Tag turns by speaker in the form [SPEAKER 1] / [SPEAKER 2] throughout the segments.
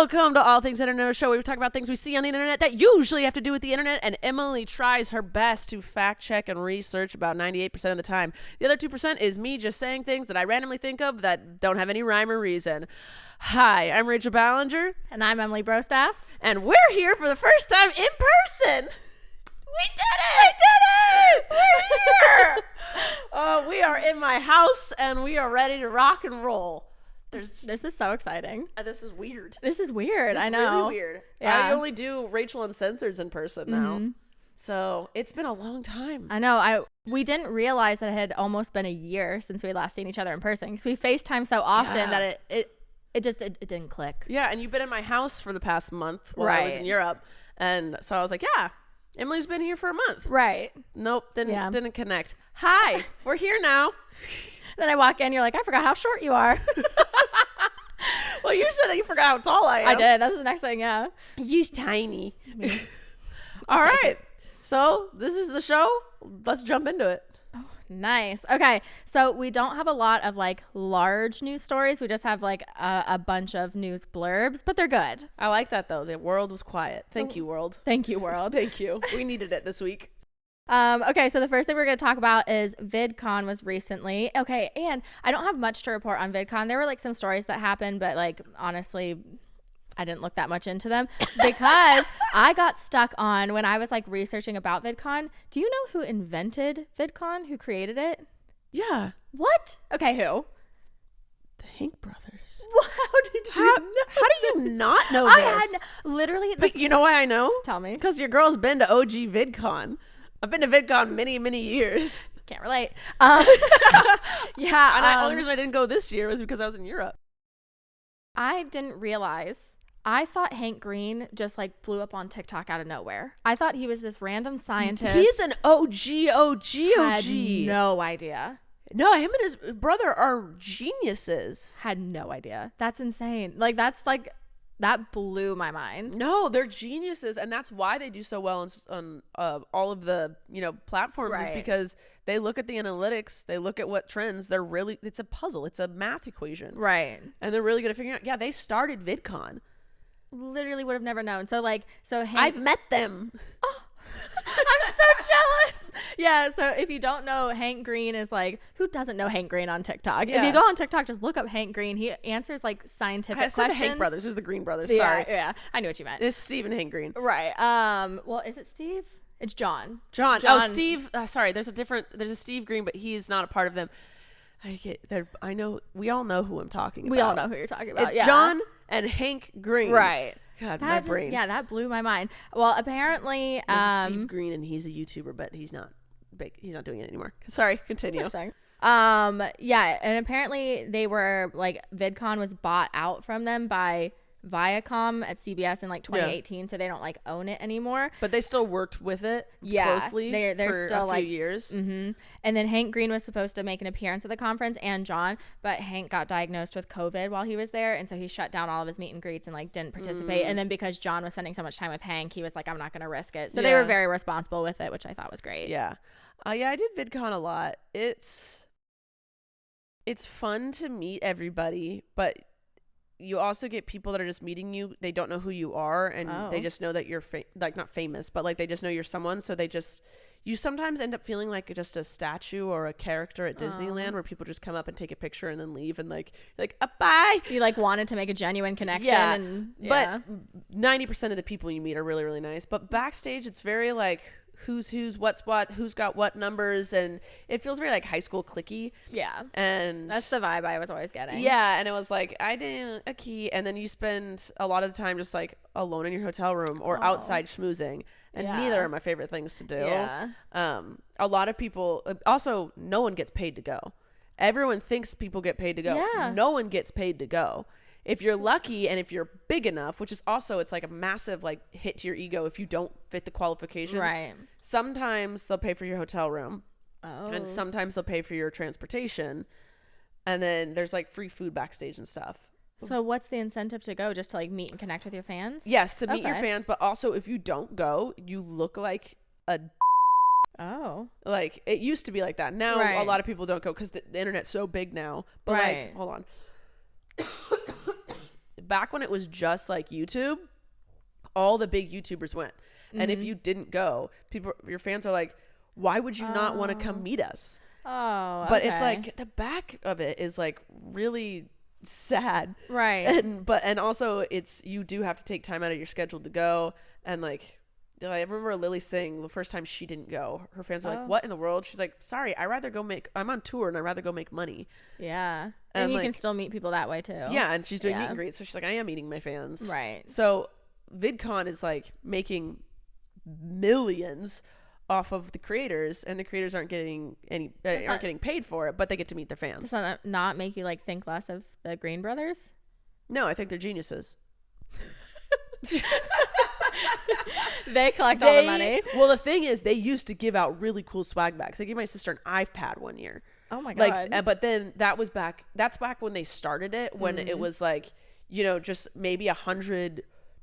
[SPEAKER 1] Welcome to All Things Internet, a show where we talk about things we see on the internet that usually have to do with the internet, and Emily tries her best to fact check and research about 98% of the time. The other 2% is me just saying things that I randomly think of that don't have any rhyme or reason. Hi, I'm Rachel Ballinger.
[SPEAKER 2] And I'm Emily Brostaff.
[SPEAKER 1] And we're here for the first time in person. We did it! We're here! We are in my house, and we are ready to rock and roll.
[SPEAKER 2] This is so exciting.
[SPEAKER 1] This is weird.
[SPEAKER 2] This is weird.
[SPEAKER 1] This
[SPEAKER 2] I
[SPEAKER 1] is
[SPEAKER 2] know.
[SPEAKER 1] really weird.
[SPEAKER 2] Yeah.
[SPEAKER 1] I only do Rachel Uncensored in person now. So it's been a long time.
[SPEAKER 2] I know. We didn't realize that it had almost been a year since we last seen each other in person because we FaceTime so often that it just didn't click.
[SPEAKER 1] Yeah, and you've been in my house for the past month while I was in Europe. And so I was like, yeah, Emily's been here for a month.
[SPEAKER 2] Right.
[SPEAKER 1] Nope, didn't connect. Hi, we're here now.
[SPEAKER 2] Then I walk in, you're like, I forgot how short you are.
[SPEAKER 1] Well, you said you forgot how tall I am.
[SPEAKER 2] I did. That's the next thing, yeah.
[SPEAKER 1] You're tiny. All right. So this is the show. Let's jump into it.
[SPEAKER 2] Oh, nice. Okay. So we don't have a lot of like large news stories. We just have like a bunch of news blurbs, but they're good.
[SPEAKER 1] I like that though. The world was quiet. Thank you, world.
[SPEAKER 2] Thank you, world.
[SPEAKER 1] Thank you. We needed it this week.
[SPEAKER 2] Okay, so the first thing we're going to talk about is VidCon was recently. Okay, and I don't have much to report on VidCon. There were like some stories that happened, but like honestly, I didn't look that much into them because I got stuck on when I was like researching about VidCon. Do you know who invented VidCon? Who created it?
[SPEAKER 1] Yeah.
[SPEAKER 2] What? Okay, who?
[SPEAKER 1] The Hank brothers.
[SPEAKER 2] How did you know?
[SPEAKER 1] How do you not know this?
[SPEAKER 2] I had literally.
[SPEAKER 1] But you know why I know?
[SPEAKER 2] Tell me.
[SPEAKER 1] Because your girl's been to OG VidCon. I've been to VidCon many, many years.
[SPEAKER 2] Can't relate.
[SPEAKER 1] And
[SPEAKER 2] Yeah.
[SPEAKER 1] the only reason I didn't go this year was because I was in Europe.
[SPEAKER 2] I didn't realize. I thought Hank Green just like blew up on TikTok out of nowhere. I thought he was this random scientist.
[SPEAKER 1] He's an OG.
[SPEAKER 2] Had no idea.
[SPEAKER 1] No, him and his brother are geniuses.
[SPEAKER 2] Had no idea. That's insane. Like that blew my mind.
[SPEAKER 1] No, they're geniuses, and that's why they do so well on all of the platforms. Is because they look at the analytics, they look at what trends. It's a puzzle, it's a math equation,
[SPEAKER 2] right?
[SPEAKER 1] And they're really good at figuring out. Yeah, they started VidCon.
[SPEAKER 2] Literally would have never known. So Hank,
[SPEAKER 1] I've met them.
[SPEAKER 2] Oh, I'm so jealous. Yeah, so if you don't know, Hank Green is like, who doesn't know Hank Green on TikTok? Yeah. If you go on TikTok, just look up Hank Green. He answers like scientific questions.
[SPEAKER 1] The Hank brothers. It was the Green brothers.
[SPEAKER 2] Yeah,
[SPEAKER 1] sorry.
[SPEAKER 2] Yeah, I knew what you meant.
[SPEAKER 1] It's Steve and Hank Green.
[SPEAKER 2] Right. Well, is it Steve? It's John.
[SPEAKER 1] Oh, Steve. Sorry. There's a Steve Green, but he's not a part of them. I know. We all know who I'm talking about.
[SPEAKER 2] We all know who you're talking about.
[SPEAKER 1] It's John and Hank Green.
[SPEAKER 2] Right.
[SPEAKER 1] God, my brain.
[SPEAKER 2] Yeah, that blew my mind. Well, apparently,
[SPEAKER 1] Steve Green, and he's a YouTuber, but he's not big. He's not doing it anymore. Sorry, continue.
[SPEAKER 2] Interesting. Yeah, and apparently they were like VidCon was bought out from them by Viacom at CBS in like 2018, so they don't like own it anymore.
[SPEAKER 1] But they still worked with it closely
[SPEAKER 2] they're
[SPEAKER 1] for
[SPEAKER 2] still
[SPEAKER 1] a few years.
[SPEAKER 2] Mm-hmm. And then Hank Green was supposed to make an appearance at the conference, and John, but Hank got diagnosed with COVID while he was there, and so he shut down all of his meet and greets and like didn't participate. And then because John was spending so much time with Hank, he was like, I'm not going to risk it. So they were very responsible with it, which I thought was great.
[SPEAKER 1] Yeah. I did VidCon a lot. It's fun to meet everybody, but you also get people that are just meeting you. They don't know who you are, and they just know that you're like not famous, but like they just know you're someone. So you sometimes end up feeling like just a statue or a character at Disneyland where people just come up and take a picture and then leave and like bye.
[SPEAKER 2] You like wanted to make a genuine connection.
[SPEAKER 1] But 90% of the people you meet are really, really nice. But backstage, it's very like who's what's what, who's got what numbers, and it feels very like high school cliquey.
[SPEAKER 2] Yeah.
[SPEAKER 1] And
[SPEAKER 2] that's the vibe I was always getting.
[SPEAKER 1] Yeah, and it was like I didn't a key, and then you spend a lot of the time just like alone in your hotel room or outside schmoozing, and neither are my favorite things to do.
[SPEAKER 2] Yeah.
[SPEAKER 1] A lot of people also, no one gets paid to go. Everyone thinks people get paid to go.
[SPEAKER 2] Yeah.
[SPEAKER 1] No one gets paid to go. If you're lucky and if you're big enough, which is also, it's like a massive like hit to your ego if you don't fit the qualifications.
[SPEAKER 2] Right.
[SPEAKER 1] Sometimes they'll pay for your hotel room.
[SPEAKER 2] Oh.
[SPEAKER 1] And sometimes they'll pay for your transportation. And then there's like free food backstage and stuff.
[SPEAKER 2] So what's the incentive to go? Just to like meet and connect with your fans?
[SPEAKER 1] Yes, to meet your fans. But also if you don't go, you look like a...
[SPEAKER 2] Oh.
[SPEAKER 1] Like it used to be like that. Now a lot of people don't go because the internet's so big now. But like, hold on. back when it was just like YouTube, all the big YouTubers went. And if you didn't go, your fans are like, why would you not want to come meet us?
[SPEAKER 2] Oh,
[SPEAKER 1] but it's like the back of it is like really sad,
[SPEAKER 2] right?
[SPEAKER 1] And also you do have to take time out of your schedule to go. And like I remember Lily saying the first time she didn't go, her fans were like, what in the world? She's like, sorry, I'm on tour and I'd rather go make money.
[SPEAKER 2] Yeah. And you
[SPEAKER 1] like,
[SPEAKER 2] can still meet people that way too.
[SPEAKER 1] Yeah. And she's doing meet and greets, so she's like, I am meeting my fans,
[SPEAKER 2] right?
[SPEAKER 1] So VidCon is like making millions off of the creators, and the creators aren't getting getting paid for it, but they get to meet their fans.
[SPEAKER 2] Does that not make you like think less of the Green brothers?
[SPEAKER 1] No, I think they're geniuses.
[SPEAKER 2] They collect all the money.
[SPEAKER 1] Well, the thing is, they used to give out really cool swag bags. They gave my sister an iPad one year.
[SPEAKER 2] Oh my god!
[SPEAKER 1] Like, but then that's back when they started it, when it was like, just maybe 100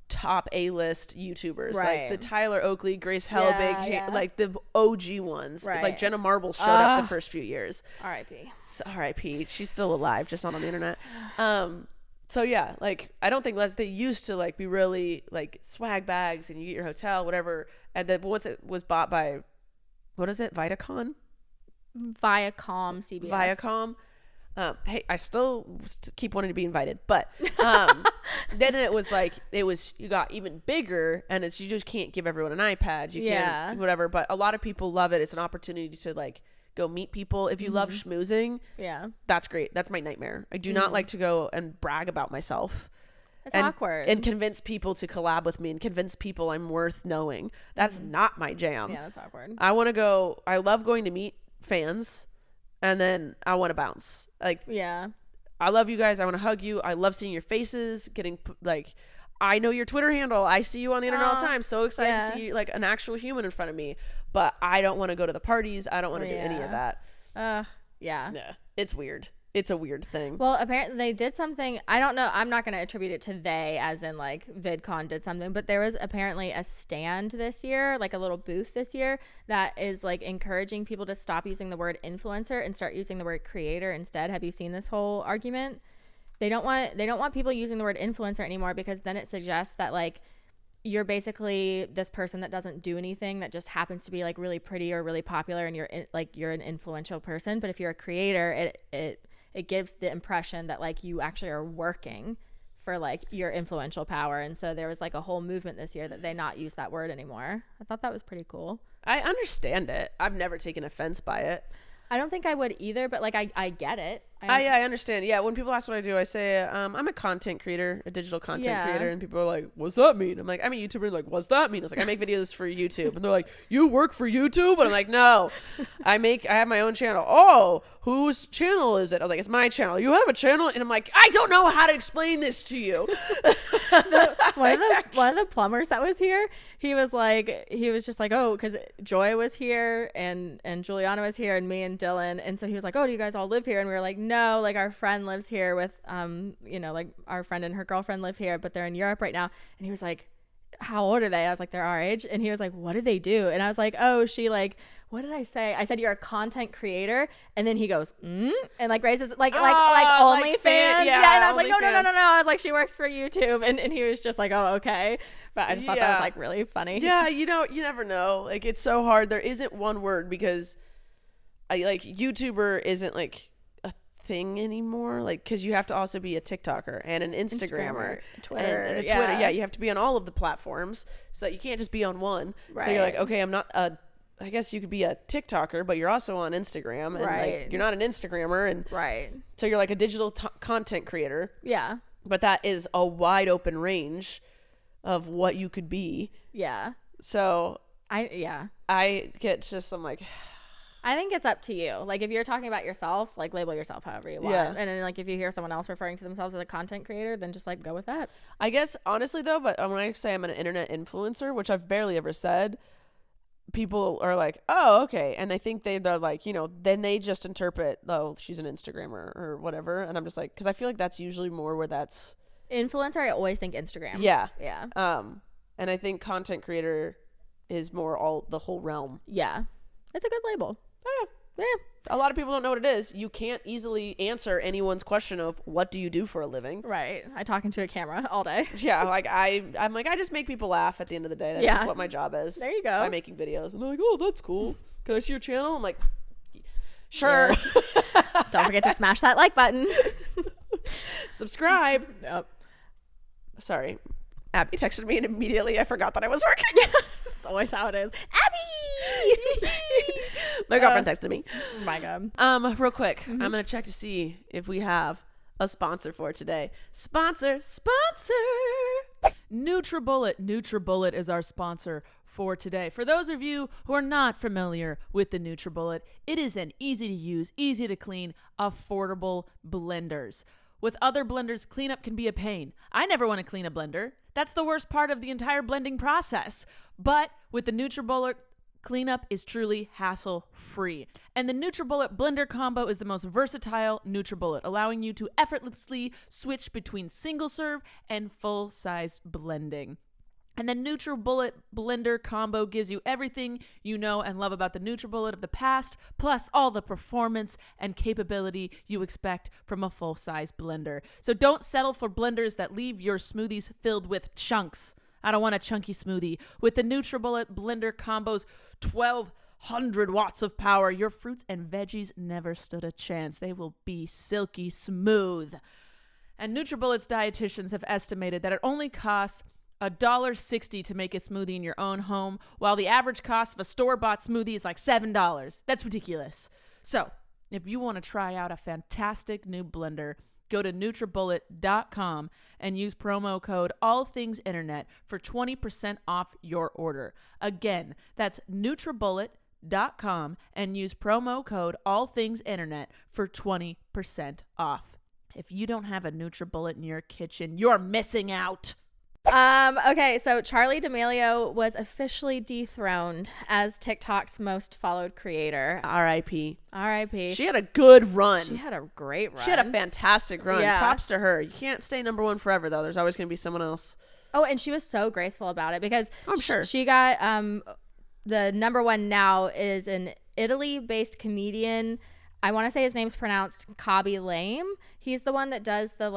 [SPEAKER 1] top A-list YouTubers, like the Tyler Oakley, Grace Helbig, like the OG ones, like Jenna Marbles showed up the first few years.
[SPEAKER 2] R.I.P.
[SPEAKER 1] So, R.I.P. She's still alive, just not on the internet. So yeah, like I don't think they used to like be really like swag bags and you get your hotel, whatever. And then once it was bought by, what is it, Viacom
[SPEAKER 2] CBS.
[SPEAKER 1] Viacom. Hey, I still keep wanting to be invited, but then it was like you got even bigger, and you just can't give everyone an iPad. You can't whatever. But a lot of people love it. It's an opportunity to like go meet people. If you love schmoozing, that's great. That's my nightmare. I do not like to go and brag about myself.
[SPEAKER 2] It's awkward.
[SPEAKER 1] And convince people to collab with me and convince people I'm worth knowing. That's not my jam.
[SPEAKER 2] Yeah, that's awkward.
[SPEAKER 1] I want to go. I love going to meet fans. And then I want to bounce. Like, I love you guys. I want to hug you. I love seeing your faces. Getting like, I know your Twitter handle. I see you on the internet all the time. So excited to see you, like an actual human in front of me. But I don't want to go to the parties. I don't want to do any of that.
[SPEAKER 2] Yeah.
[SPEAKER 1] It's weird. It's a weird thing.
[SPEAKER 2] Well, apparently they did something. I don't know. I'm not going to attribute it to they as in like VidCon did something, but there was apparently a stand this year, like a little booth this year that is like encouraging people to stop using the word influencer and start using the word creator instead. Have you seen this whole argument? They don't want people using the word influencer anymore because then it suggests that like you're basically this person that doesn't do anything, that just happens to be like really pretty or really popular, and you're an influential person. But if you're a creator, it gives the impression that like you actually are working for like your influential power. And so there was like a whole movement this year that they not use that word anymore. I thought that was pretty cool.
[SPEAKER 1] I understand it. I've never taken offense by it.
[SPEAKER 2] I don't think I would either, but like I get it.
[SPEAKER 1] I understand. Yeah, when people ask what I do, I say I'm a content creator, a digital content creator, and people are like, "What's that mean?" I'm like, "I'm a YouTuber." Like, "What's that mean?" I was like, "I make videos for YouTube," and they're like, "You work for YouTube?" And I'm like, "No, I have my own channel." "Oh, whose channel is it?" I was like, "It's my channel." "You have a channel?" And I'm like, "I don't know how to explain this to you."
[SPEAKER 2] One of the plumbers that was here, he was just like, oh, because Joy was here and Juliana was here and me and Dylan, and so he was like, oh, do you guys all live here? And we were like, no, like our friend lives here with like our friend and her girlfriend live here, but they're in Europe right now. And he was like, how old are they? I was like, they're our age. And he was like, what do they do? And I was like, oh, she like, what did I say? I said, you're a content creator. And then he goes, and like raises like OnlyFans. Yeah. And I was like, no. I was like, she works for YouTube. And he was just like, oh, okay. But I just thought that was like really funny.
[SPEAKER 1] Yeah. You never know. Like, it's so hard. There isn't one word because YouTuber isn't like a thing anymore. Like, cause you have to also be a TikToker and an Instagrammer.
[SPEAKER 2] Twitter.
[SPEAKER 1] And a Twitter. Yeah. You have to be on all of the platforms. So you can't just be on one. Right. So you're like, okay, I'm not I guess you could be a TikToker, but you're also on Instagram, and like, you're not an Instagrammer, and so you're like a digital content creator.
[SPEAKER 2] Yeah.
[SPEAKER 1] But that is a wide open range of what you could be.
[SPEAKER 2] Yeah.
[SPEAKER 1] So I'm like,
[SPEAKER 2] I think it's up to you. Like, if you're talking about yourself, like, label yourself however you want. Yeah. And then, like, if you hear someone else referring to themselves as a content creator, then just, like, go with that.
[SPEAKER 1] I guess, honestly, though, but when I say I'm an internet influencer, which I've barely ever said, people are like, oh, okay. And they think they're like, then they just interpret, oh, she's an Instagrammer or whatever. And I'm just like, because I feel like that's usually more where that's...
[SPEAKER 2] Influencer, I always think Instagram.
[SPEAKER 1] Yeah. Yeah. And I think content creator is more the whole realm.
[SPEAKER 2] Yeah. It's a good label.
[SPEAKER 1] Yeah. a lot of people don't know what it is. You can't easily answer anyone's question of what do you do for a living.
[SPEAKER 2] Right. I talk into a camera all day.
[SPEAKER 1] Yeah, like I'm like, I just make people laugh at the end of the day. That's just what my job is.
[SPEAKER 2] There you go.
[SPEAKER 1] By making videos. And they're like, oh, that's cool. Can I see your channel? I'm like, sure.
[SPEAKER 2] Yeah. Don't forget to smash that like button.
[SPEAKER 1] Subscribe.
[SPEAKER 2] Yep.
[SPEAKER 1] Sorry. Abby texted me and immediately I forgot that I was working.
[SPEAKER 2] That's always how it is. Abby!
[SPEAKER 1] My girlfriend texted me.
[SPEAKER 2] Oh my God.
[SPEAKER 1] Real quick, I'm going to check to see if we have a sponsor for today. Sponsor.
[SPEAKER 3] NutriBullet is our sponsor for today. For those of you who are not familiar with the NutriBullet, it is an easy to use, easy to clean, affordable blenders. With other blenders, cleanup can be a pain. I never want to clean a blender. That's the worst part of the entire blending process. But with the NutriBullet, cleanup is truly hassle-free. And the NutriBullet blender combo is the most versatile NutriBullet, allowing you to effortlessly switch between single-serve and full-sized blending. And the NutriBullet blender combo gives you everything you know and love about the NutriBullet of the past, plus all the performance and capability you expect from a full-size blender. So don't settle for blenders that leave your smoothies filled with chunks. I don't want a chunky smoothie. With the NutriBullet blender combo's 1,200 watts of power, your fruits and veggies never stood a chance. They will be silky smooth. And NutriBullet's dietitians have estimated that it only costs $1.60 to make a smoothie in your own home, while the average cost of a store-bought smoothie is like $7. That's ridiculous. So, if you want to try out a fantastic new blender, go to NutriBullet.com and use promo code AllThingsInternet for 20% off your order. Again, that's NutriBullet.com and use promo code AllThingsInternet for 20% off. If you don't have a NutriBullet in your kitchen, you're missing out.
[SPEAKER 2] Okay, so Charli D'Amelio was officially dethroned as TikTok's most followed creator.
[SPEAKER 1] R.I.P.
[SPEAKER 2] R.I.P.
[SPEAKER 1] She had a good run.
[SPEAKER 2] She had a great run.
[SPEAKER 1] She had a fantastic run.
[SPEAKER 2] Yeah.
[SPEAKER 1] Props to her. You can't stay number one forever, though. There's always going to be someone else.
[SPEAKER 2] Oh, and she was so graceful about it because
[SPEAKER 1] I'm sure
[SPEAKER 2] she got the number one now is an Italy-based comedian. I want to say his name's pronounced Kabi Lame. He's the one that does the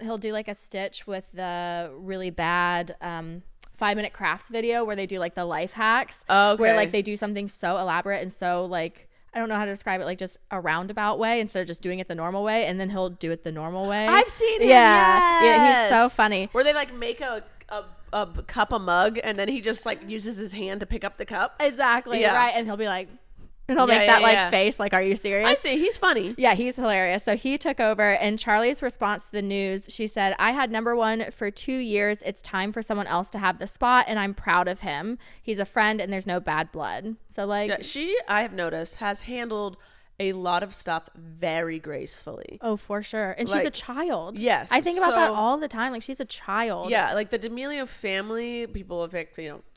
[SPEAKER 2] he'll do like a stitch with the really bad 5-minute crafts video where they do like the life hacks.
[SPEAKER 1] Okay.
[SPEAKER 2] Where like they do something so elaborate and so like, I don't know how to describe it, like just a roundabout way instead of just doing it the normal way, and then he'll do it the normal way.
[SPEAKER 1] I've seen him.
[SPEAKER 2] Yeah.
[SPEAKER 1] Yes.
[SPEAKER 2] Yeah, he's so funny.
[SPEAKER 1] Where they like make a cup a mug and then he just like uses his hand to pick up the cup.
[SPEAKER 2] Exactly.
[SPEAKER 1] Yeah.
[SPEAKER 2] Right. And he'll be like, and he'll make that face like, are you serious?
[SPEAKER 1] I see. He's funny.
[SPEAKER 2] Yeah, he's hilarious. So he took over, and Charli's response to the news, she said, I had number one for 2 years. It's time for someone else to have the spot, and I'm proud of him. He's a friend, and there's no bad blood. So like,
[SPEAKER 1] yeah, she, I have noticed, has handled a lot of stuff very gracefully.
[SPEAKER 2] Oh, for sure. And she's a child.
[SPEAKER 1] Yes.
[SPEAKER 2] I think about that all the time. Like, she's a child.
[SPEAKER 1] Yeah, like the D'Amelio family, people have,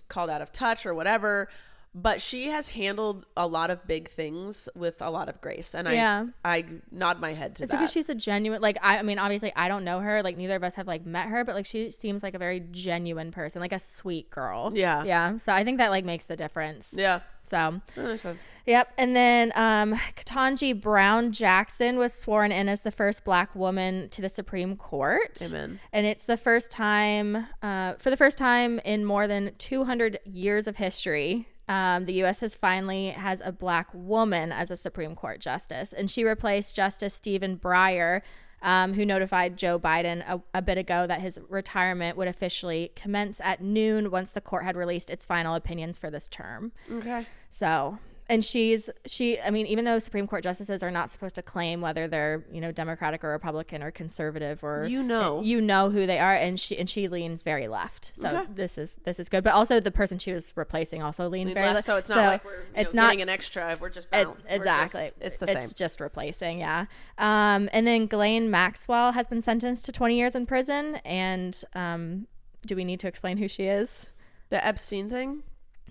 [SPEAKER 1] called out of touch or whatever. But she has handled a lot of big things with a lot of grace. And I nod my head to that.
[SPEAKER 2] It's because she's a genuine, like, I mean, obviously I don't know her. Like, neither of us have like met her, but like she seems like a very genuine person, like a sweet girl.
[SPEAKER 1] Yeah.
[SPEAKER 2] Yeah. So I think that like makes the difference.
[SPEAKER 1] Yeah.
[SPEAKER 2] So,
[SPEAKER 1] that makes sense.
[SPEAKER 2] Yep. And then Ketanji Brown Jackson was sworn in as the first Black woman to the Supreme Court.
[SPEAKER 1] Amen.
[SPEAKER 2] And it's the first time, for the first time in more than 200 years of history, the U.S. has a Black woman as a Supreme Court justice, and she replaced Justice Stephen Breyer, who notified Joe Biden a bit ago that his retirement would officially commence at noon once the court had released its final opinions for this term.
[SPEAKER 1] Okay.
[SPEAKER 2] So, and I mean, even though Supreme Court justices are not supposed to claim whether they're, Democratic or Republican or conservative or, you know who they are. And she leans very left. So
[SPEAKER 1] okay.
[SPEAKER 2] this is good. But also the person she was replacing also leaned very left.
[SPEAKER 1] So it's not like we're getting an extra. We're just bound.
[SPEAKER 2] Exactly.
[SPEAKER 1] It's the same.
[SPEAKER 2] It's just replacing. Yeah. And then Ghislaine Maxwell has been sentenced to 20 years in prison. And do we need to explain who she is?
[SPEAKER 1] The Epstein thing?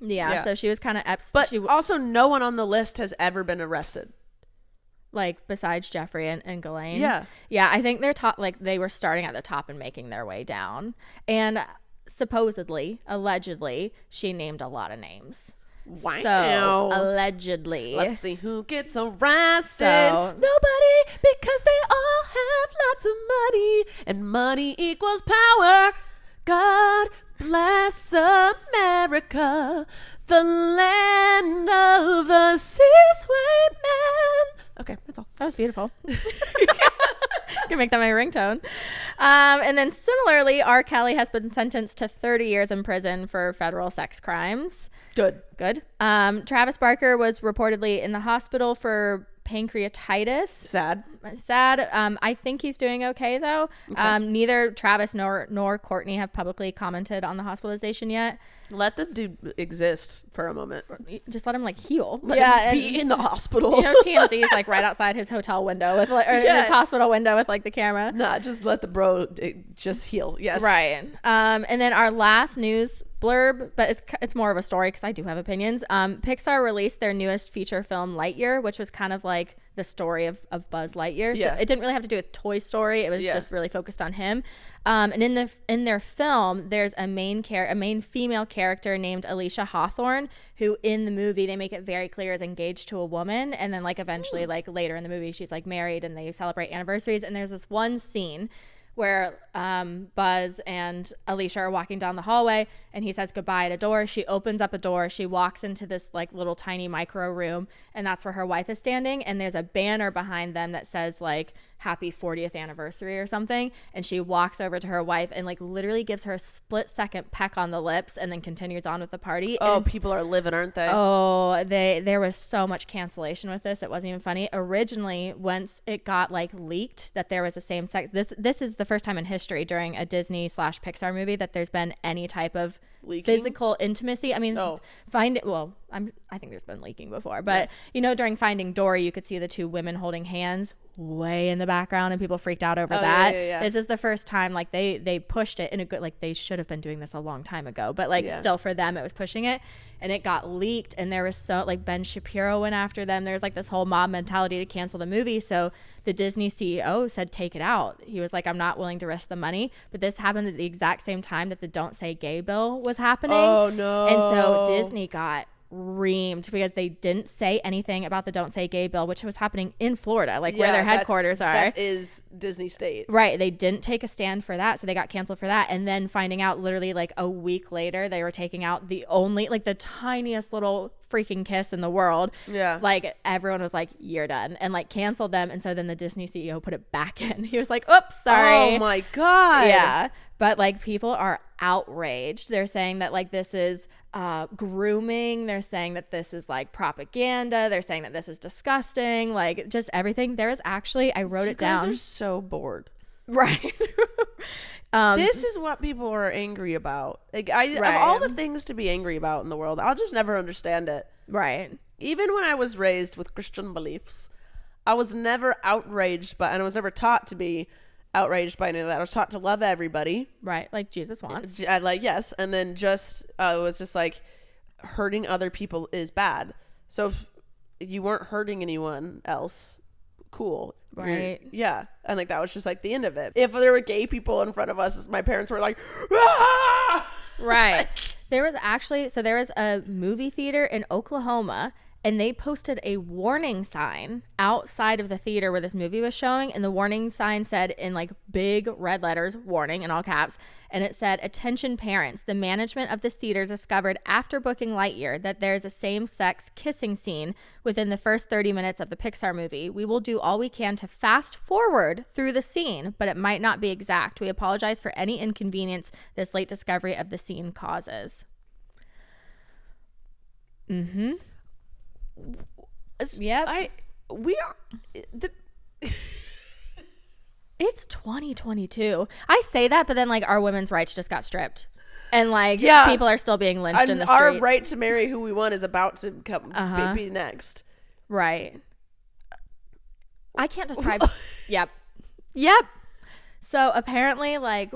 [SPEAKER 2] Yeah, so she was kind of Epstein.
[SPEAKER 1] But also no one on the list has ever been arrested.
[SPEAKER 2] Like, besides Jeffrey and Ghislaine?
[SPEAKER 1] Yeah.
[SPEAKER 2] Yeah, I think they're they were starting at the top and making their way down. And supposedly, allegedly, she named a lot of names.
[SPEAKER 1] Wow.
[SPEAKER 2] So allegedly.
[SPEAKER 1] Let's see who gets arrested.
[SPEAKER 2] So,
[SPEAKER 1] nobody, because they all have lots of money, and money equals power. God bless America, the land of the cis-white man. Okay, that's all.
[SPEAKER 2] that was beautiful. Can make that my ringtone. And then similarly, R. Kelly has been sentenced to 30 years in prison for federal sex crimes.
[SPEAKER 1] Good.
[SPEAKER 2] Travis Barker was reportedly in the hospital for pancreatitis.
[SPEAKER 1] Sad.
[SPEAKER 2] I think he's doing okay though. Okay. Neither Travis nor Courtney have publicly commented on the hospitalization yet.
[SPEAKER 1] Let the dude exist for a moment.
[SPEAKER 2] Just let him like heal.
[SPEAKER 1] Let him be in the hospital.
[SPEAKER 2] You know, TMZ is like right outside his hotel window with like, or his hospital window with like the camera.
[SPEAKER 1] Nah, just let the bro just heal. Yes.
[SPEAKER 2] Right. And then our last news blurb, but it's more of a story because I do have opinions. Pixar released their newest feature film Lightyear, which was kind of like the story of Buzz Lightyear. So it didn't really have to do with Toy Story. It was just really focused on him. And in their film, there's a main female character named Alicia Hawthorne, who in the movie they make it very clear is engaged to a woman, and then like eventually like later in the movie she's like married and they celebrate anniversaries. And there's this one scene where Buzz and Alicia are walking down the hallway and he says goodbye at a door. She opens up a door. She walks into this like little tiny micro room, and that's where her wife is standing. And there's a banner behind them that says like happy 40th anniversary or something. And she walks over to her wife and like literally gives her a split second peck on the lips and then continues on with the party.
[SPEAKER 1] Oh, people are living, aren't they?
[SPEAKER 2] Oh, there was so much cancellation with this. It wasn't even funny. Originally, once it got like leaked that there was a same sex, this is the first time in history during a Disney/Pixar movie that there's been any type of leaking? Physical intimacy. I mean, I think there's been leaking before, but you know, during Finding Dory, you could see the two women holding hands way in the background and people freaked out over that. This is the first time like they pushed it in a good, like they should have been doing this a long time ago, but like still for them it was pushing it, and it got leaked, and there was so like Ben Shapiro went after them. There's like this whole mob mentality to cancel the movie. So the Disney CEO said take it out. He was like, I'm not willing to risk the money. But this happened at the exact same time that the Don't Say Gay bill was happening.
[SPEAKER 1] Oh no.
[SPEAKER 2] And so Disney got reamed because they didn't say anything about the Don't Say Gay bill, which was happening in Florida, like where their headquarters are.
[SPEAKER 1] That is Disney state.
[SPEAKER 2] Right. They didn't take a stand for that, so they got canceled for that. And then finding out literally like a week later they were taking out the only like the tiniest little freaking kiss in the world. Yeah. Like everyone was like, you're done, and like canceled them. And so then the Disney CEO put it back in. He was like, oops, sorry.
[SPEAKER 1] Oh my God.
[SPEAKER 2] Yeah. But like people are outraged. They're saying that like this is grooming. They're saying that this is like propaganda. They're saying that this is disgusting. Like just everything. There is actually, I wrote it down.
[SPEAKER 1] You guys are so bored.
[SPEAKER 2] Right.
[SPEAKER 1] This is what people are angry about. Like of all the things to be angry about in the world, I'll just never understand it.
[SPEAKER 2] Right.
[SPEAKER 1] Even when I was raised with Christian beliefs, I was never outraged by, and I was never taught to be outraged by any of that. I was taught to love everybody.
[SPEAKER 2] Right. Like Jesus wants.
[SPEAKER 1] Yes. And then just, it was just like hurting other people is bad. So if you weren't hurting anyone else, cool.
[SPEAKER 2] Right.
[SPEAKER 1] Yeah. And like that was just like the end of it. If there were gay people in front of us, my parents were like, ah!
[SPEAKER 2] Right. There was a movie theater in Oklahoma, and they posted a warning sign outside of the theater where this movie was showing. And the warning sign said in like big red letters, warning in all caps. And it said, attention parents, the management of this theater discovered after booking Lightyear that there's a same-sex kissing scene within the first 30 minutes of the Pixar movie. We will do all we can to fast forward through the scene, but it might not be exact. We apologize for any inconvenience this late discovery of the scene causes. Mm-hmm. Yep. It's 2022. I say that, but then like our women's rights just got stripped, and like people are still being lynched in the streets.
[SPEAKER 1] Our right to marry who we want is about to come be next.
[SPEAKER 2] Right. I can't describe. Yep. So apparently, like,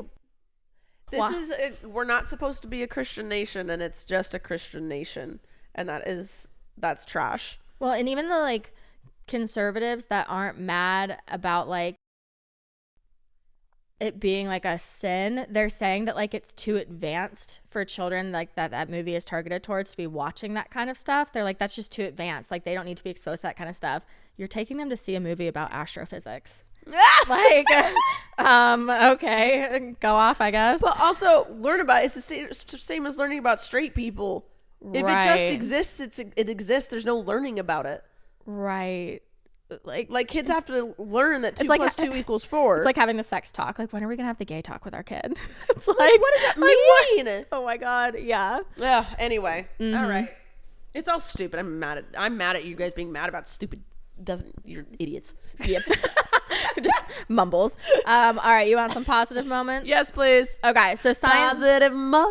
[SPEAKER 1] we're not supposed to be a Christian nation, and it's just a Christian nation, and that's trash.
[SPEAKER 2] Well, and even the like conservatives that aren't mad about like it being like a sin. They're saying that like it's too advanced for children, like that movie is targeted towards, to be watching that kind of stuff. They're like, that's just too advanced. Like they don't need to be exposed to that kind of stuff. You're taking them to see a movie about astrophysics. Like, okay, go off, I guess.
[SPEAKER 1] But also learn about it. It's the same as learning about straight people. If it just exists, it exists. There's no learning about it.
[SPEAKER 2] Right.
[SPEAKER 1] Like kids have to learn that 2 plus 2 equals 4.
[SPEAKER 2] It's like having the sex talk. Like, when are we gonna have the gay talk with our kid? It's like,
[SPEAKER 1] what does that mean?
[SPEAKER 2] Oh my God. Yeah.
[SPEAKER 1] Yeah. Anyway. Mm-hmm. All right. It's all stupid. I'm mad at you guys being mad about stupid. You're idiots.
[SPEAKER 2] Yep. Just mumbles. All right. You want some positive moments?
[SPEAKER 1] Yes, please.
[SPEAKER 2] Okay. So
[SPEAKER 1] positive moments.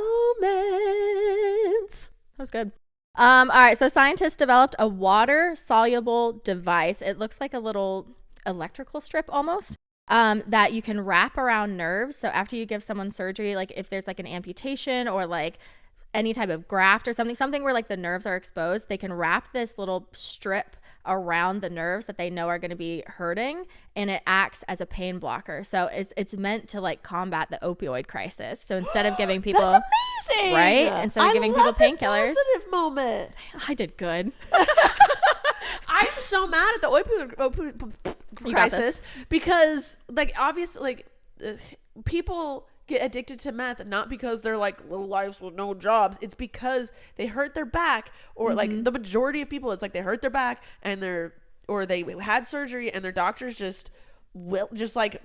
[SPEAKER 2] That was good. All right. So scientists developed a water-soluble device. It looks like a little electrical strip almost, that you can wrap around nerves. So after you give someone surgery, like if there's like an amputation or like any type of graft or something where like the nerves are exposed, they can wrap this little strip around the nerves that they know are going to be hurting, and it acts as a pain blocker. So it's meant to like combat the opioid crisis. So instead of giving people,
[SPEAKER 1] that's amazing,
[SPEAKER 2] right? Instead of giving people painkillers.
[SPEAKER 1] Positive moment.
[SPEAKER 2] I did good.
[SPEAKER 1] I'm so mad at the opioid crisis because like obviously like people get addicted to meth not because they're like little lives with no jobs. It's because they hurt their back, or like the majority of people, it's like they hurt their back and they had surgery and their doctors just like,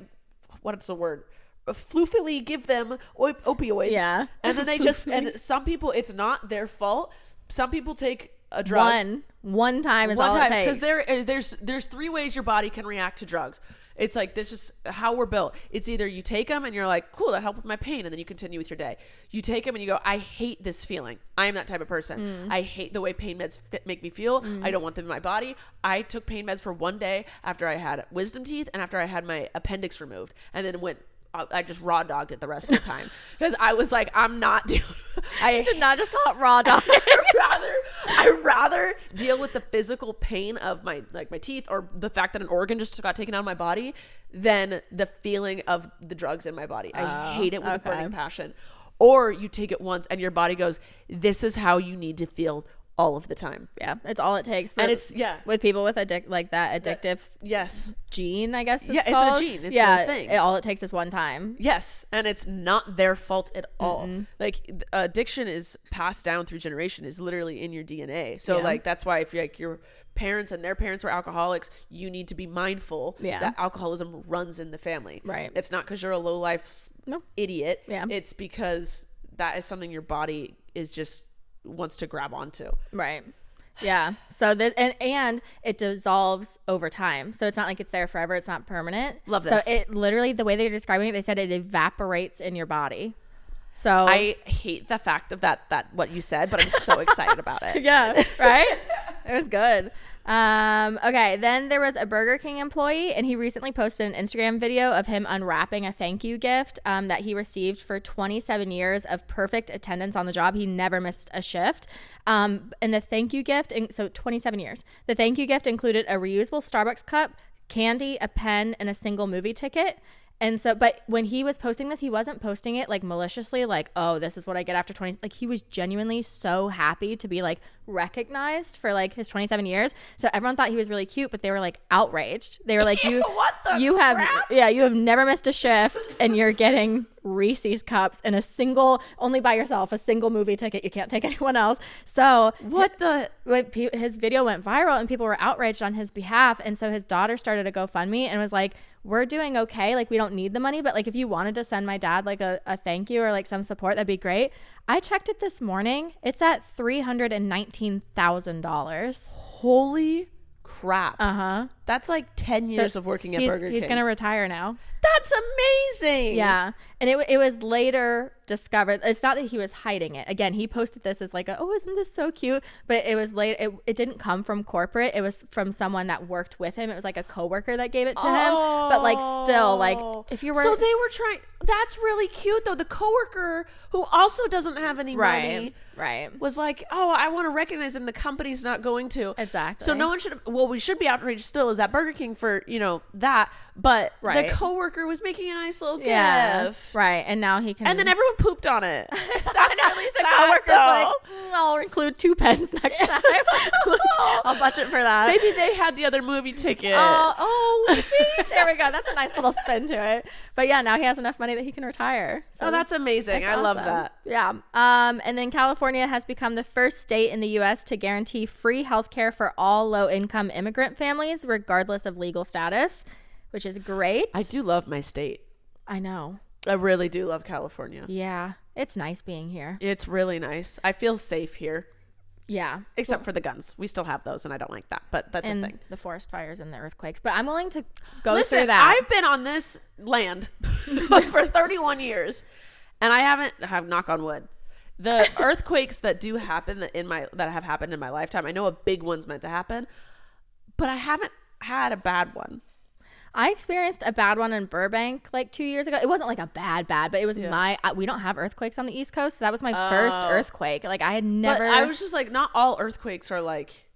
[SPEAKER 1] what's the word, floofily give them opioids.
[SPEAKER 2] Yeah.
[SPEAKER 1] And then they just, and some people, it's not their fault. Some people take a drug
[SPEAKER 2] one time is all it takes,
[SPEAKER 1] because there's 3 ways your body can react to drugs. It's like, this is how we're built. It's either you take them and you're like, cool, that helped with my pain, and then you continue with your day. You take them and you go, I hate this feeling. I am that type of person. I hate the way pain meds make me feel. I don't want them in my body. I took pain meds for 1 day after I had wisdom teeth and after I had my appendix removed, and then I just raw dogged it the rest of the time because I was like, I'm not doing.
[SPEAKER 2] I did not just call it raw dog.
[SPEAKER 1] I'd rather deal with the physical pain of my teeth or the fact that an organ just got taken out of my body than the feeling of the drugs in my body. I hate it with a burning passion. Or you take it once and your body goes, this is how you need to feel all of the time.
[SPEAKER 2] Yeah, it's all it takes.
[SPEAKER 1] And it's
[SPEAKER 2] with people with that addictive gene, I guess it's
[SPEAKER 1] called.
[SPEAKER 2] It's
[SPEAKER 1] a gene. It's a thing.
[SPEAKER 2] All it takes is one time.
[SPEAKER 1] Yes, and it's not their fault at all. Like addiction is passed down through generation, is literally in your DNA. So like that's why if you're like your parents and their parents were alcoholics, you need to be mindful that alcoholism runs in the family.
[SPEAKER 2] Right.
[SPEAKER 1] It's not because you're a low life idiot.
[SPEAKER 2] Yeah.
[SPEAKER 1] It's because that is something your body is just wants to grab onto.
[SPEAKER 2] Right. Yeah. So this and it dissolves over time. So it's not like it's there forever. It's not permanent.
[SPEAKER 1] Love this.
[SPEAKER 2] So it literally, the way they're describing it, they said it evaporates in your body. So
[SPEAKER 1] I hate the fact of that what you said, but I'm so excited about it.
[SPEAKER 2] Yeah. Right. It was good. Okay. Then there was a Burger King employee, and he recently posted an Instagram video of him unwrapping a thank you gift that he received for 27 years of perfect attendance on the job. He never missed a shift. And the thank you gift, so 27 years. The thank you gift included a reusable Starbucks cup, candy, a pen, and a single movie ticket. And so, but when he was posting this, he wasn't posting it like maliciously, like, oh, this is what I get after 20. Like, he was genuinely so happy to be like recognized for like his 27 years. So everyone thought he was really cute, but they were like outraged. They were like, you have never missed a shift, and you're getting Reese's cups and only by yourself, a single movie ticket. You can't take anyone else. So his video went viral and people were outraged on his behalf. And so his daughter started a GoFundMe and was like, we're doing okay. Like, we don't need the money, but like, if you wanted to send my dad like a thank you or like some support, that'd be great. I checked it this morning. It's at $319,000.
[SPEAKER 1] Holy crap. That's like 10 years of working at Burger King.
[SPEAKER 2] He's going to retire now.
[SPEAKER 1] That's amazing.
[SPEAKER 2] Yeah. And it was later discovered. It's not that he was hiding it. Again, he posted this as like, oh, isn't this so cute? But it was later. It didn't come from corporate. It was from someone that worked with him. It was like a coworker that gave it to him. But like, still, like, if you were.
[SPEAKER 1] So they were trying. That's really cute though. The coworker who also doesn't have any money.
[SPEAKER 2] Right.
[SPEAKER 1] Was like, oh, I want to recognize him. The company's not going to.
[SPEAKER 2] Exactly.
[SPEAKER 1] So no one should. Well, we should be outraged still as at Burger King for that. But the coworker coworker was making a nice little gift.
[SPEAKER 2] Yeah, right. And now he can.
[SPEAKER 1] And then everyone pooped on it. That's really
[SPEAKER 2] the
[SPEAKER 1] sad.
[SPEAKER 2] coworker's
[SPEAKER 1] Though.
[SPEAKER 2] like, I'll include 2 pens next time. I'll budget for that.
[SPEAKER 1] Maybe they had the other movie ticket.
[SPEAKER 2] See, there we go. That's a nice little spin to it. But yeah, now he has enough money that he can retire. So
[SPEAKER 1] that's amazing. I love that.
[SPEAKER 2] Yeah. And then California has become the first state in the U.S. to guarantee free health care for all low-income immigrant families, regardless of legal status, which is great.
[SPEAKER 1] I do love my state.
[SPEAKER 2] I know.
[SPEAKER 1] I really do love California.
[SPEAKER 2] Yeah. It's nice being here.
[SPEAKER 1] It's really nice. I feel safe here.
[SPEAKER 2] Yeah.
[SPEAKER 1] Except for the guns. We still have those, and I don't like that. But that's
[SPEAKER 2] and
[SPEAKER 1] a thing.
[SPEAKER 2] The forest fires and the earthquakes. But I'm willing to go through that.
[SPEAKER 1] I've been on this land for 31 years, and I have knock on wood. The earthquakes that do happen that have happened in my lifetime, I know a big one's meant to happen, but I haven't had a bad one.
[SPEAKER 2] I experienced a bad one in Burbank like 2 years ago. It wasn't like a bad, but it was we don't have earthquakes on the East Coast. So that was my first earthquake. Like I had never.
[SPEAKER 1] But I was just like, not all earthquakes are like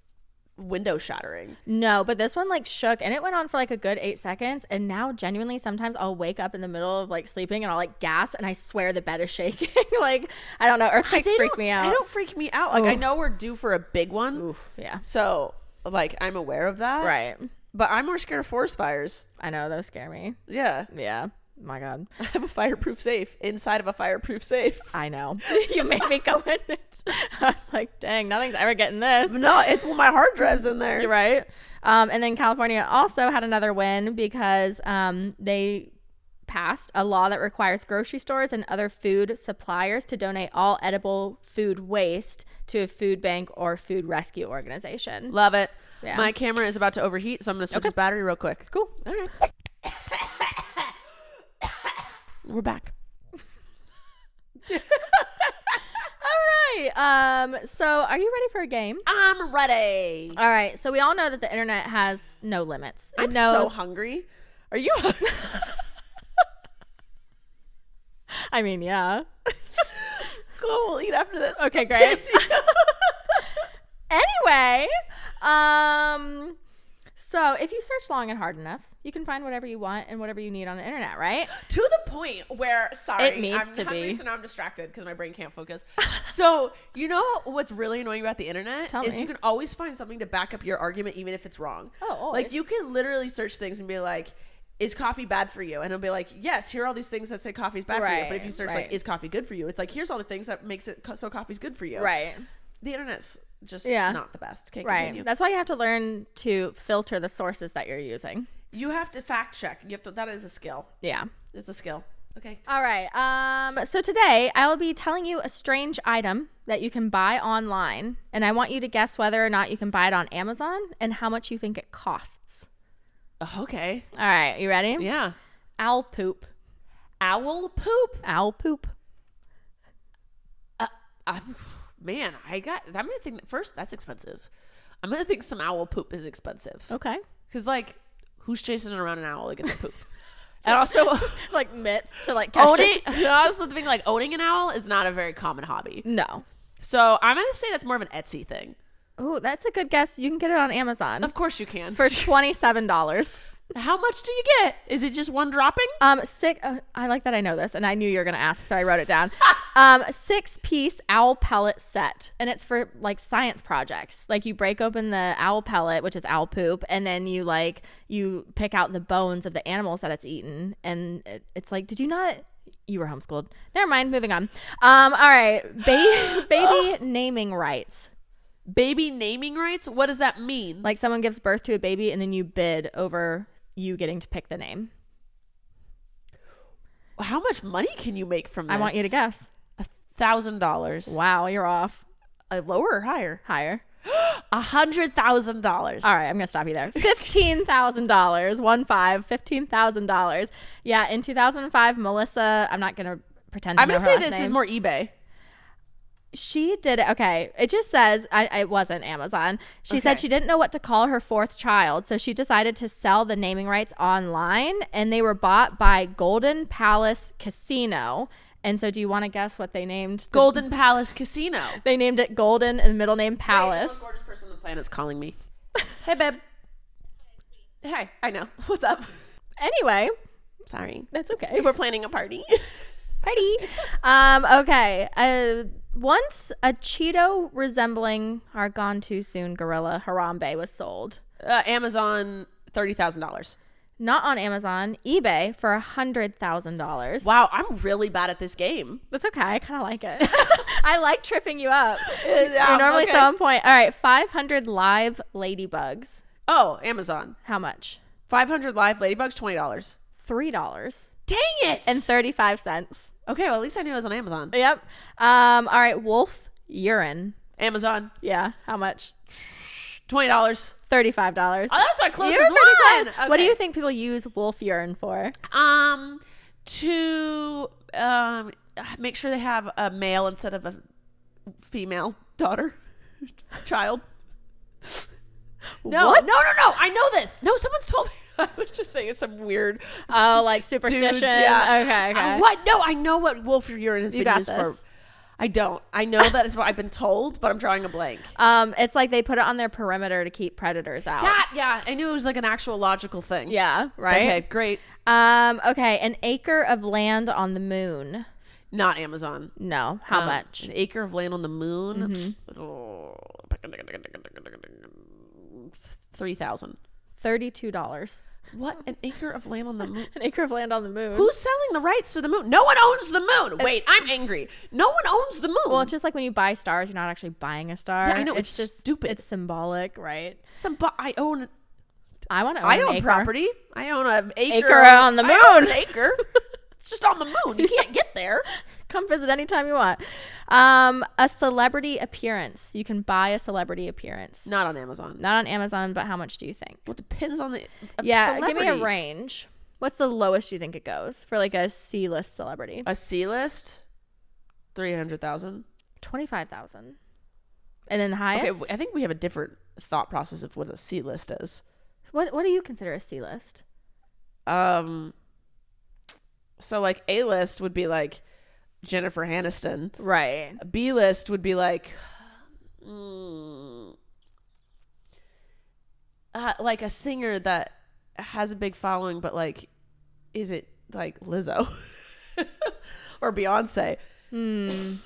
[SPEAKER 1] window shattering.
[SPEAKER 2] No, but this one like shook and it went on for like a good 8 seconds. And now genuinely sometimes I'll wake up in the middle of like sleeping and I'll like gasp and I swear the bed is shaking. Like, I don't know. Earthquakes freak me out.
[SPEAKER 1] They don't freak me out. Like I know we're due for a big one.
[SPEAKER 2] Oof, yeah.
[SPEAKER 1] So like I'm aware of that.
[SPEAKER 2] Right.
[SPEAKER 1] But I'm more scared of forest fires.
[SPEAKER 2] I know, those scare me.
[SPEAKER 1] Yeah.
[SPEAKER 2] Yeah. My God.
[SPEAKER 1] I have a fireproof safe inside of a fireproof safe.
[SPEAKER 2] I know. You made me go in it. I was like, dang, nothing's ever getting this.
[SPEAKER 1] No, it's when my hard drive's in there.
[SPEAKER 2] You're right. And then California also had another win because they passed a law that requires grocery stores and other food suppliers to donate all edible food waste to a food bank or food rescue organization.
[SPEAKER 1] Love it.
[SPEAKER 2] Yeah.
[SPEAKER 1] My camera is about to overheat, so I'm going to switch its battery real quick.
[SPEAKER 2] Cool.
[SPEAKER 1] All right. We're back.
[SPEAKER 2] All right. So are you ready for a game?
[SPEAKER 1] I'm ready.
[SPEAKER 2] All right. So we all know that the internet has no limits.
[SPEAKER 1] I'm so hungry. Are you hungry?
[SPEAKER 2] I mean, yeah.
[SPEAKER 1] Cool. We'll eat after this.
[SPEAKER 2] Okay, great. Anyway, so if you search long and hard enough, you can find whatever you want and whatever you need on the internet, right?
[SPEAKER 1] To the point where, sorry,
[SPEAKER 2] it needs
[SPEAKER 1] I'm
[SPEAKER 2] to
[SPEAKER 1] hungry,
[SPEAKER 2] be.
[SPEAKER 1] so now I'm distracted because my brain can't focus. So, you know what's really annoying about the internet
[SPEAKER 2] Tell
[SPEAKER 1] is
[SPEAKER 2] me.
[SPEAKER 1] you can always find something to back up your argument even if it's wrong.
[SPEAKER 2] Oh, always.
[SPEAKER 1] Like you can literally search things and be like, is coffee bad for you? And it'll be like, yes, here are all these things that say coffee's bad for you. But if you search like, is coffee good for you? It's like, here's all the things that makes it so coffee's good for you.
[SPEAKER 2] Right.
[SPEAKER 1] The internet's just not the best. Can't continue.
[SPEAKER 2] That's why you have to learn to filter the sources that you're using.
[SPEAKER 1] You have to fact check. You have to. That is a skill.
[SPEAKER 2] Yeah.
[SPEAKER 1] It's a skill. Okay.
[SPEAKER 2] All right. So today I will be telling you a strange item that you can buy online, and I want you to guess whether or not you can buy it on Amazon and how much you think it costs.
[SPEAKER 1] Okay.
[SPEAKER 2] All right. You ready?
[SPEAKER 1] Yeah.
[SPEAKER 2] Owl poop.
[SPEAKER 1] Owl poop?
[SPEAKER 2] Owl poop.
[SPEAKER 1] Man, I'm gonna think first that's expensive. I'm gonna think some owl poop is expensive.
[SPEAKER 2] Okay.
[SPEAKER 1] Because like, who's chasing around an owl to get their poop? And also,
[SPEAKER 2] like mitts to like catch it.
[SPEAKER 1] I also think like owning an owl is not a very common hobby.
[SPEAKER 2] No.
[SPEAKER 1] So I'm gonna say that's more of an Etsy thing.
[SPEAKER 2] Oh, that's a good guess. You can get it on Amazon.
[SPEAKER 1] Of course you can.
[SPEAKER 2] For $27.
[SPEAKER 1] How much do you get? Is it just one dropping?
[SPEAKER 2] I like that I know this, and I knew you were gonna ask, so I wrote it down. 6-piece owl pellet set, and it's for like science projects. Like you break open the owl pellet, which is owl poop, and then you pick out the bones of the animals that it's eaten, and it's like, did you not? You were homeschooled. Never mind. Moving on. All right, baby naming rights.
[SPEAKER 1] Baby naming rights? What does that mean?
[SPEAKER 2] Like someone gives birth to a baby, and then you bid over you getting to pick the name.
[SPEAKER 1] How much money can you make from this?
[SPEAKER 2] I want you to guess.
[SPEAKER 1] $1,000.
[SPEAKER 2] Wow, you're off.
[SPEAKER 1] Lower or higher?
[SPEAKER 2] Higher.
[SPEAKER 1] $100,000.
[SPEAKER 2] All right, I'm gonna stop you there. $15,000. $15,000. Yeah, in 2005, Melissa. I'm not gonna pretend. I'm
[SPEAKER 1] gonna say this is more eBay.
[SPEAKER 2] She did it. Okay. It just says, it wasn't Amazon. She said she didn't know what to call her 4th child. So she decided to sell the naming rights online, and they were bought by Golden Palace Casino. And so do you want to guess what they named?
[SPEAKER 1] Golden Palace Casino.
[SPEAKER 2] They named it Golden and middle name Palace.
[SPEAKER 1] Wait, the most gorgeous person on the planet is calling me. Hey, babe. Hey, I know. What's up?
[SPEAKER 2] Anyway,
[SPEAKER 1] Sorry.
[SPEAKER 2] That's okay.
[SPEAKER 1] We're planning a party.
[SPEAKER 2] Party. Okay. Once a Cheeto resembling our gone too soon gorilla Harambe was sold.
[SPEAKER 1] Amazon, $30,000.
[SPEAKER 2] Not on Amazon, eBay for $100,000.
[SPEAKER 1] Wow, I'm really bad at this game.
[SPEAKER 2] That's okay. I kind of like it. I like tripping you up.
[SPEAKER 1] Yeah,
[SPEAKER 2] You're normally
[SPEAKER 1] okay.
[SPEAKER 2] so on point. All right, 500 live ladybugs.
[SPEAKER 1] Oh, Amazon.
[SPEAKER 2] How much?
[SPEAKER 1] 500 live ladybugs, $20.
[SPEAKER 2] $3
[SPEAKER 1] Dang it!
[SPEAKER 2] and 35 cents.
[SPEAKER 1] Okay, well, at least I knew it was on Amazon.
[SPEAKER 2] Yep. All right, wolf urine.
[SPEAKER 1] Amazon,
[SPEAKER 2] Yeah. How much?
[SPEAKER 1] $20.
[SPEAKER 2] $35.
[SPEAKER 1] Oh, that's my closest
[SPEAKER 2] You're pretty
[SPEAKER 1] one.
[SPEAKER 2] close. What do you think people use wolf urine for?
[SPEAKER 1] To make sure they have a male instead of a female child. No,
[SPEAKER 2] What?
[SPEAKER 1] no. I know this. No, someone's told me. I was just saying some weird.
[SPEAKER 2] Oh, like superstition.
[SPEAKER 1] Dudes, yeah.
[SPEAKER 2] Okay.
[SPEAKER 1] What? No, I know what wolf urine has
[SPEAKER 2] You
[SPEAKER 1] been
[SPEAKER 2] got
[SPEAKER 1] used
[SPEAKER 2] this.
[SPEAKER 1] for. I don't. I know that is what I've been told, but I'm drawing a blank.
[SPEAKER 2] It's like they put it on their perimeter to keep predators out.
[SPEAKER 1] Yeah. I knew it was like an actual logical thing.
[SPEAKER 2] Yeah, right?
[SPEAKER 1] Okay, great.
[SPEAKER 2] Okay, an acre of land on the moon.
[SPEAKER 1] Not Amazon.
[SPEAKER 2] No. How much?
[SPEAKER 1] An acre of land on the moon. Oh, 3,000.
[SPEAKER 2] $32.
[SPEAKER 1] What? An acre of land on the moon?
[SPEAKER 2] An acre of land on the moon.
[SPEAKER 1] Who's selling the rights to the moon? No one owns the moon. Wait, I'm angry. No one owns the moon.
[SPEAKER 2] Well, it's just like when you buy stars, you're not actually buying a star.
[SPEAKER 1] Yeah, I know,
[SPEAKER 2] It's
[SPEAKER 1] it's
[SPEAKER 2] just
[SPEAKER 1] stupid.
[SPEAKER 2] It's symbolic, right?
[SPEAKER 1] I own.
[SPEAKER 2] I want to own
[SPEAKER 1] I
[SPEAKER 2] an
[SPEAKER 1] own
[SPEAKER 2] acre.
[SPEAKER 1] property. I own an
[SPEAKER 2] Acre on the
[SPEAKER 1] I own
[SPEAKER 2] moon.
[SPEAKER 1] an acre. It's just on the moon. You can't get there.
[SPEAKER 2] Come visit anytime you want. A celebrity appearance. You can buy a celebrity appearance.
[SPEAKER 1] Not on Amazon.
[SPEAKER 2] Not on Amazon, but how much do you think?
[SPEAKER 1] Well, it depends on the.
[SPEAKER 2] Yeah, give me a
[SPEAKER 1] celebrity.
[SPEAKER 2] range. What's the lowest you think it goes for like a C-list celebrity?
[SPEAKER 1] A C-list, 300,000.
[SPEAKER 2] 25,000. And then the highest?
[SPEAKER 1] Okay, I think we have a different thought process of what a C-list is.
[SPEAKER 2] What do you consider a C-list?
[SPEAKER 1] So like A-list would be like Jennifer Aniston.
[SPEAKER 2] Right.
[SPEAKER 1] B-list would be like a singer that has a big following, but like, is it like Lizzo or Beyonce?
[SPEAKER 2] I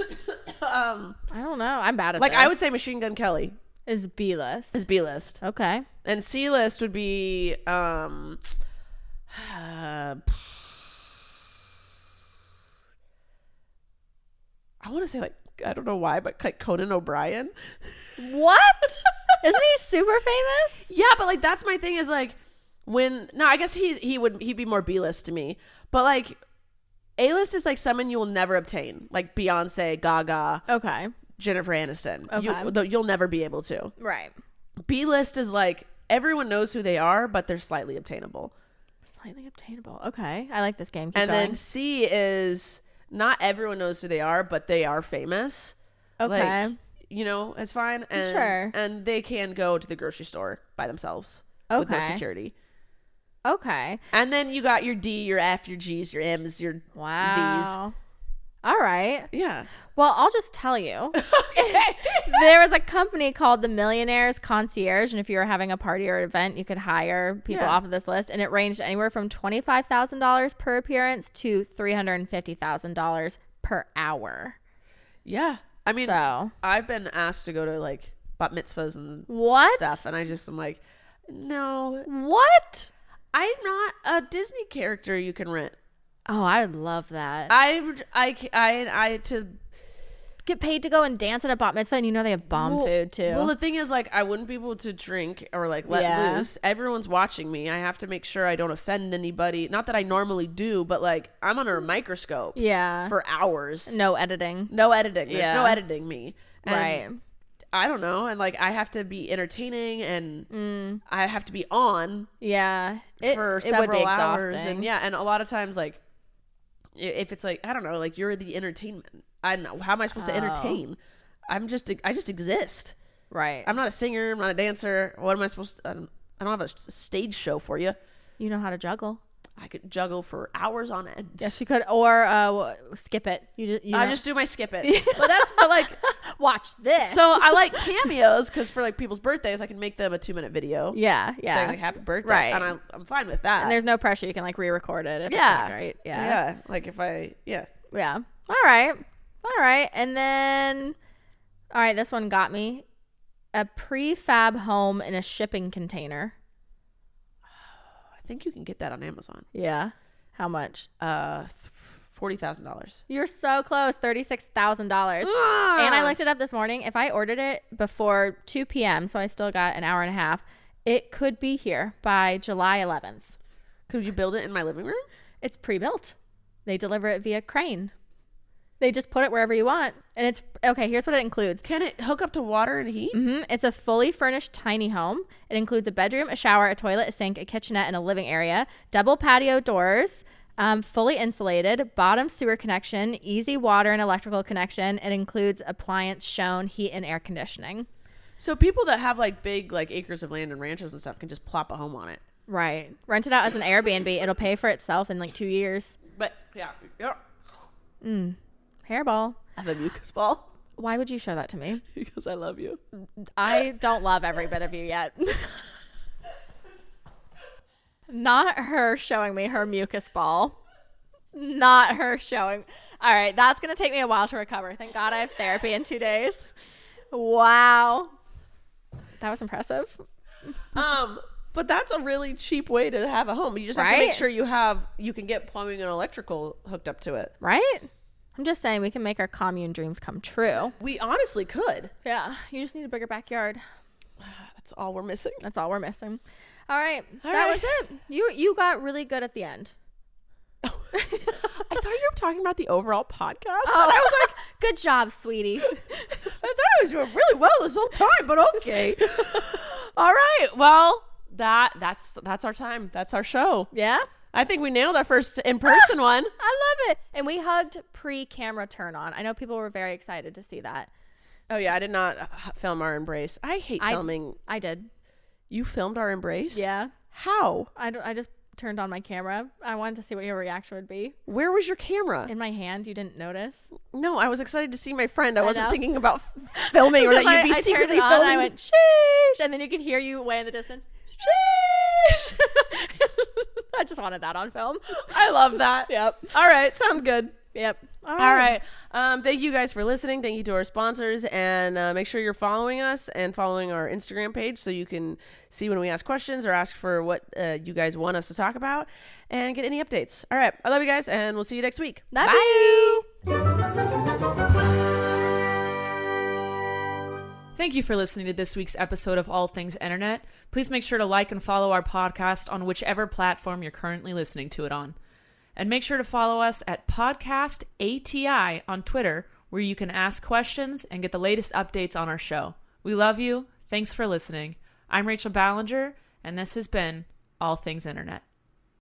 [SPEAKER 2] don't know. I'm bad at
[SPEAKER 1] Like
[SPEAKER 2] this.
[SPEAKER 1] I would say Machine Gun Kelly
[SPEAKER 2] is B-list.
[SPEAKER 1] is B-list,
[SPEAKER 2] Okay.
[SPEAKER 1] and C-list would be I want to say like, I don't know why, but like Conan O'Brien.
[SPEAKER 2] What? Isn't he super famous?
[SPEAKER 1] Yeah, but like that's my thing is like I guess he'd be more B-list to me. But like A-list is like someone you will never obtain. Like Beyonce, Gaga,
[SPEAKER 2] Okay.
[SPEAKER 1] Jennifer Aniston.
[SPEAKER 2] Okay.
[SPEAKER 1] You'll never be able to.
[SPEAKER 2] Right.
[SPEAKER 1] B-list is like everyone knows who they are, but they're slightly obtainable.
[SPEAKER 2] Slightly obtainable. Okay. I like this game. Keep
[SPEAKER 1] And
[SPEAKER 2] going.
[SPEAKER 1] then C is not everyone knows who they are, but they are famous.
[SPEAKER 2] Okay.
[SPEAKER 1] Like, it's fine. And,
[SPEAKER 2] Sure.
[SPEAKER 1] And they can go to the grocery store by themselves with no
[SPEAKER 2] Okay.
[SPEAKER 1] security.
[SPEAKER 2] Okay.
[SPEAKER 1] And then you got your D, your F, your G's, your M's, your
[SPEAKER 2] Wow. All right.
[SPEAKER 1] Yeah.
[SPEAKER 2] Well, I'll just tell you. There was a company called the Millionaire's Concierge, and if you were having a party or event, you could hire people off of this list, and it ranged anywhere from $25,000 per appearance to $350,000 per hour.
[SPEAKER 1] Yeah. I mean,
[SPEAKER 2] So
[SPEAKER 1] I've been asked to go to like bat mitzvahs and
[SPEAKER 2] what?
[SPEAKER 1] stuff, and I just am like, no,
[SPEAKER 2] What?
[SPEAKER 1] I'm not a Disney character you can rent.
[SPEAKER 2] Oh, I would love that.
[SPEAKER 1] I to
[SPEAKER 2] Get paid to go and dance at a bat mitzvah, and they have bomb food too.
[SPEAKER 1] Well, the thing is, like, I wouldn't be able to drink or like let loose. Everyone's watching me. I have to make sure I don't offend anybody. Not that I normally do, but like I'm under a microscope.
[SPEAKER 2] Yeah.
[SPEAKER 1] For hours.
[SPEAKER 2] No editing.
[SPEAKER 1] No editing. There's no
[SPEAKER 2] Yeah.
[SPEAKER 1] editing me. And
[SPEAKER 2] Right.
[SPEAKER 1] I don't know, and like I have to be entertaining, and I have to be on
[SPEAKER 2] Yeah.
[SPEAKER 1] for
[SPEAKER 2] it
[SPEAKER 1] several
[SPEAKER 2] would be
[SPEAKER 1] hours,
[SPEAKER 2] exhausting.
[SPEAKER 1] and a lot of times, like if it's like I don't know, like you're the entertainment. I don't know, how am I supposed to entertain? I just exist.
[SPEAKER 2] Right.
[SPEAKER 1] I'm not a singer. I'm not a dancer. What am I supposed to? I don't have a stage show for you.
[SPEAKER 2] You know how to juggle.
[SPEAKER 1] I could juggle for hours on end.
[SPEAKER 2] Yes, you could, or skip it.
[SPEAKER 1] I just do my skip it. but like
[SPEAKER 2] watch this.
[SPEAKER 1] So I like Cameos because for like people's birthdays, I can make them a 2-minute video.
[SPEAKER 2] Yeah.
[SPEAKER 1] saying like happy birthday,
[SPEAKER 2] Right.
[SPEAKER 1] And I'm fine with that.
[SPEAKER 2] And there's no pressure. You can like re-record it if it's not great.
[SPEAKER 1] Yeah. Like if
[SPEAKER 2] Yeah. All right. And then, all right, this one got me. A prefab home in a shipping container.
[SPEAKER 1] I think you can get that on Amazon.
[SPEAKER 2] Yeah. How much?
[SPEAKER 1] $40,000.
[SPEAKER 2] You're so close. $36,000. And I looked it up this morning. If I ordered it before 2 p.m., so I still got an hour and a half, it could be here by July 11th.
[SPEAKER 1] Could you build it in my living room?
[SPEAKER 2] It's pre-built. They deliver it via crane. They just put it wherever you want. And it's, okay, here's what it includes.
[SPEAKER 1] Can it hook up to water and heat?
[SPEAKER 2] Mm-hmm. It's a fully furnished tiny home. It includes a bedroom, a shower, a toilet, a sink, a kitchenette, and a living area. Double patio doors, fully insulated, bottom sewer connection, easy water and electrical connection. It includes appliance shown, heat, and air conditioning.
[SPEAKER 1] So people that have like big like acres of land and ranches and stuff can just plop a home on it.
[SPEAKER 2] Right. Rent it out as an Airbnb. It'll pay for itself in like 2 years.
[SPEAKER 1] But yeah.
[SPEAKER 2] Hairball.
[SPEAKER 1] I have a mucus ball.
[SPEAKER 2] Why would you show that to me?
[SPEAKER 1] Because I love you.
[SPEAKER 2] I don't love every bit of you yet. Not her showing me her mucus ball. Not her showing. All right. That's going to take me a while to recover. Thank God I have therapy in 2 days. Wow. That was impressive.
[SPEAKER 1] But that's a really cheap way to have a home. You just have to make sure you can get plumbing and electrical hooked up to it.
[SPEAKER 2] Right? I'm just saying we can make our commune dreams come true.
[SPEAKER 1] We honestly could.
[SPEAKER 2] Yeah. You just need a bigger backyard.
[SPEAKER 1] That's all we're missing.
[SPEAKER 2] That's all we're missing. All right. That was it. You got really good at the end.
[SPEAKER 1] I thought you were talking about the overall podcast.
[SPEAKER 2] Oh,
[SPEAKER 1] and I was like,
[SPEAKER 2] good job, sweetie.
[SPEAKER 1] I thought I was doing really well this whole time, but okay. All right. Well, that's our time. That's our show.
[SPEAKER 2] Yeah.
[SPEAKER 1] I think we nailed our first in-person one.
[SPEAKER 2] I love it. And we hugged pre-camera turn on. I know people were very excited to see that.
[SPEAKER 1] Oh, yeah. I did not film our embrace. I hate filming.
[SPEAKER 2] I did.
[SPEAKER 1] You filmed our embrace?
[SPEAKER 2] Yeah.
[SPEAKER 1] How?
[SPEAKER 2] I just turned on my camera. I wanted to see what your reaction would be.
[SPEAKER 1] Where was your camera?
[SPEAKER 2] In my hand. You didn't notice?
[SPEAKER 1] No, I was excited to see my friend. I wasn't thinking about filming or that you'd be secretly
[SPEAKER 2] on,
[SPEAKER 1] filming.
[SPEAKER 2] I went, sheesh. And then you could hear you way in the distance. Sheesh. I just wanted that on film.
[SPEAKER 1] I love that.
[SPEAKER 2] Yep.
[SPEAKER 1] All right. Sounds good.
[SPEAKER 2] Yep.
[SPEAKER 1] All right. Thank you guys for listening. Thank you to our sponsors. And make sure you're following us and following our Instagram page so you can see when we ask questions or ask for what you guys want us to talk about and get any updates. All right. I love you guys, and we'll see you next week.
[SPEAKER 2] Love you.
[SPEAKER 3] Thank you for listening to this week's episode of All Things Internet. Please make sure to like and follow our podcast on whichever platform you're currently listening to it on. And make sure to follow us at Podcast ATI on Twitter, where you can ask questions and get the latest updates on our show. We love you. Thanks for listening. I'm Rachel Ballinger, and this has been All Things Internet.